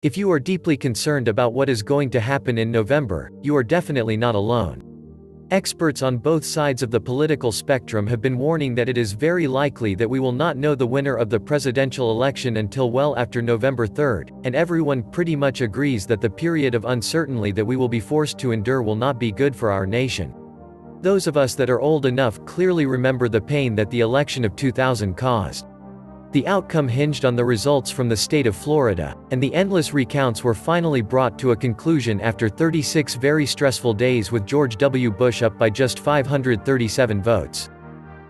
If you are deeply concerned about what is going to happen in November, you are definitely not alone. Experts on both sides of the political spectrum have been warning that it is very likely that we will not know the winner of the presidential election until well after November 3rd, and everyone pretty much agrees that the period of uncertainty that we will be forced to endure will not be good for our nation. Those of us that are old enough clearly remember the pain that the election of 2000 caused. The outcome hinged on the results from the state of Florida, and the endless recounts were finally brought to a conclusion after 36 very stressful days with George W. Bush up by just 537 votes.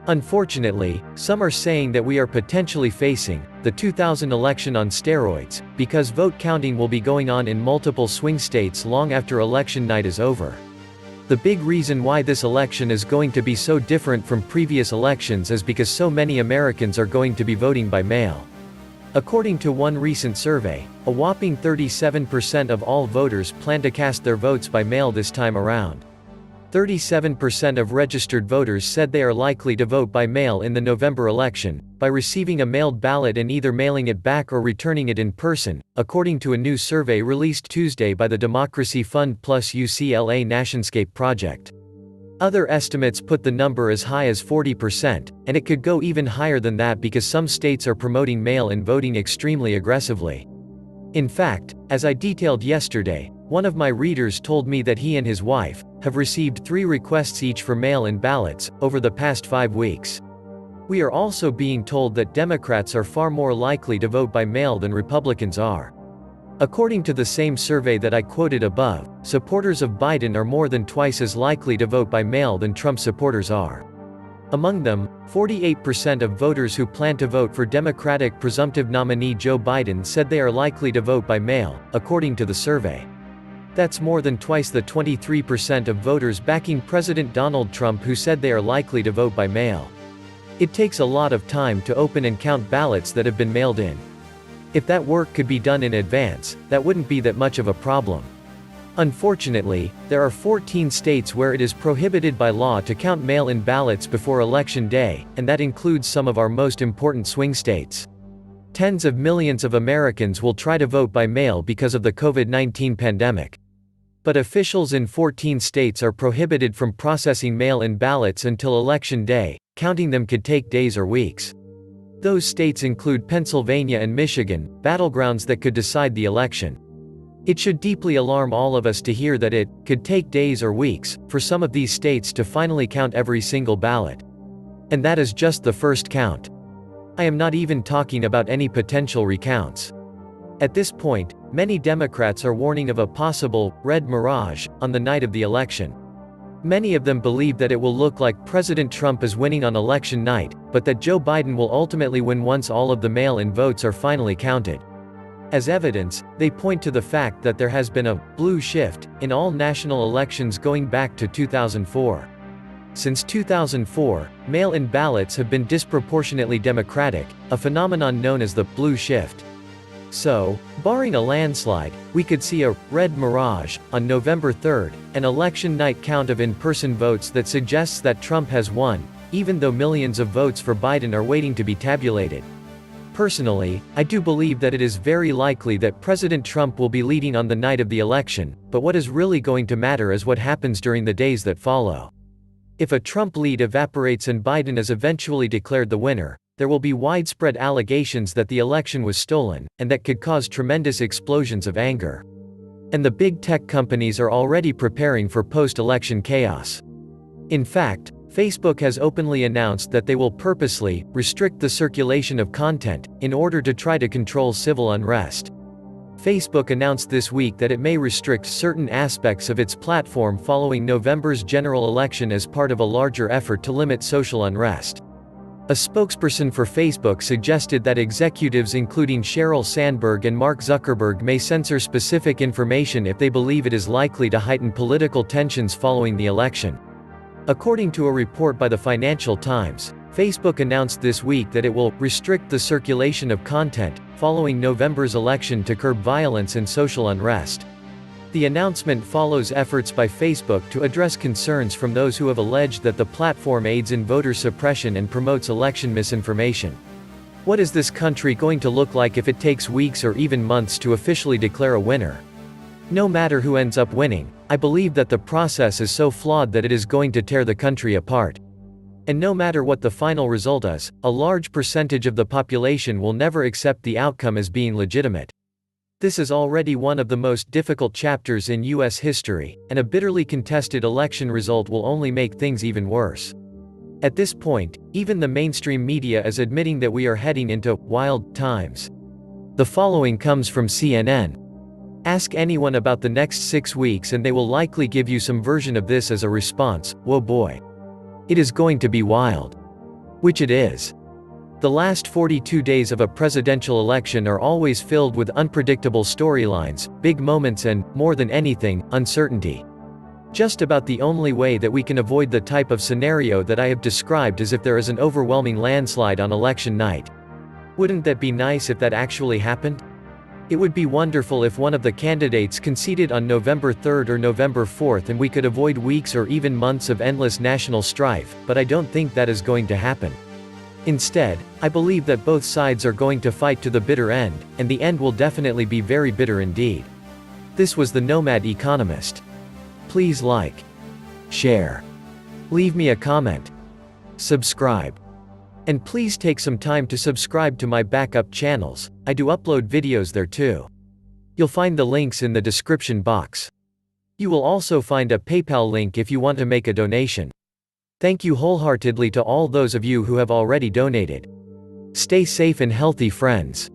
Unfortunately, some are saying that we are potentially facing the 2000 election on steroids, because vote counting will be going on in multiple swing states long after election night is over. The big reason why this election is going to be so different from previous elections is because so many Americans are going to be voting by mail. According to one recent survey, a whopping 37% of all voters plan to cast their votes by mail this time around. 37% of registered voters said they are likely to vote by mail in the November election, by receiving a mailed ballot and either mailing it back or returning it in person, according to a new survey released Tuesday by the Democracy Fund plus UCLA Nationscape Project. Other estimates put the number as high as 40%, and it could go even higher than that because some states are promoting mail-in voting extremely aggressively. In fact, as I detailed yesterday, one of my readers told me that he and his wife have received 3 requests each for mail-in ballots over the past 5 weeks. We are also being told that Democrats are far more likely to vote by mail than Republicans are. According to the same survey that I quoted above, supporters of Biden are more than twice as likely to vote by mail than Trump supporters are. Among them, 48% of voters who plan to vote for Democratic presumptive nominee Joe Biden said they are likely to vote by mail, according to the survey. That's more than twice the 23% of voters backing President Donald Trump who said they are likely to vote by mail. It takes a lot of time to open and count ballots that have been mailed in. If that work could be done in advance, that wouldn't be that much of a problem. Unfortunately, there are 14 states where it is prohibited by law to count mail-in ballots before Election Day, and that includes some of our most important swing states. Tens of millions of Americans will try to vote by mail because of the COVID-19 pandemic. But officials in 14 states are prohibited from processing mail-in ballots until Election Day. Counting them could take days or weeks. Those states include Pennsylvania and Michigan, battlegrounds that could decide the election. It should deeply alarm all of us to hear that it could take days or weeks for some of these states to finally count every single ballot. And that is just the first count. I am not even talking about any potential recounts. At this point, many Democrats are warning of a possible red mirage on the night of the election. Many of them believe that it will look like President Trump is winning on election night, but that Joe Biden will ultimately win once all of the mail-in votes are finally counted. As evidence, they point to the fact that there has been a blue shift in all national elections going back to 2004. Since 2004, mail-in ballots have been disproportionately Democratic, a phenomenon known as the blue shift. So, barring a landslide, we could see a red mirage on November 3rd, an election night count of in-person votes that suggests that Trump has won, even though millions of votes for Biden are waiting to be tabulated. Personally, I do believe that it is very likely that President Trump will be leading on the night of the election, but what is really going to matter is what happens during the days that follow. If a Trump lead evaporates and Biden is eventually declared the winner, there will be widespread allegations that the election was stolen, and that could cause tremendous explosions of anger. And the big tech companies are already preparing for post-election chaos. In fact, Facebook has openly announced that they will purposely restrict the circulation of content in order to try to control civil unrest. Facebook announced this week that it may restrict certain aspects of its platform following November's general election as part of a larger effort to limit social unrest. A spokesperson for Facebook suggested that executives including Sheryl Sandberg and Mark Zuckerberg may censor specific information if they believe it is likely to heighten political tensions following the election. According to a report by the Financial Times, Facebook announced this week that it will restrict the circulation of content following November's election to curb violence and social unrest. The announcement follows efforts by Facebook to address concerns from those who have alleged that the platform aids in voter suppression and promotes election misinformation. What is this country going to look like if it takes weeks or even months to officially declare a winner? No matter who ends up winning, I believe that the process is so flawed that it is going to tear the country apart. And no matter what the final result is, a large percentage of the population will never accept the outcome as being legitimate. This is already one of the most difficult chapters in US history, and a bitterly contested election result will only make things even worse. At this point, even the mainstream media is admitting that we are heading into wild times. The following comes from CNN. Ask anyone about the next 6 weeks and they will likely give you some version of this as a response: whoa boy. It is going to be wild. Which it is. The last 42 days of a presidential election are always filled with unpredictable storylines, big moments and, more than anything, uncertainty. Just about the only way that we can avoid the type of scenario that I have described is if there is an overwhelming landslide on election night. Wouldn't that be nice if that actually happened? It would be wonderful if one of the candidates conceded on November 3rd or November 4th and we could avoid weeks or even months of endless national strife, but I don't think that is going to happen. Instead, I believe that both sides are going to fight to the bitter end, and the end will definitely be very bitter indeed. This was the Nomad Economist. Please like, share, leave me a comment, subscribe. And please take some time to subscribe to my backup channels. I do upload videos there too. You'll find the links in the description box. You will also find a PayPal link if you want to make a donation. Thank you wholeheartedly to all those of you who have already donated. Stay safe and healthy, friends.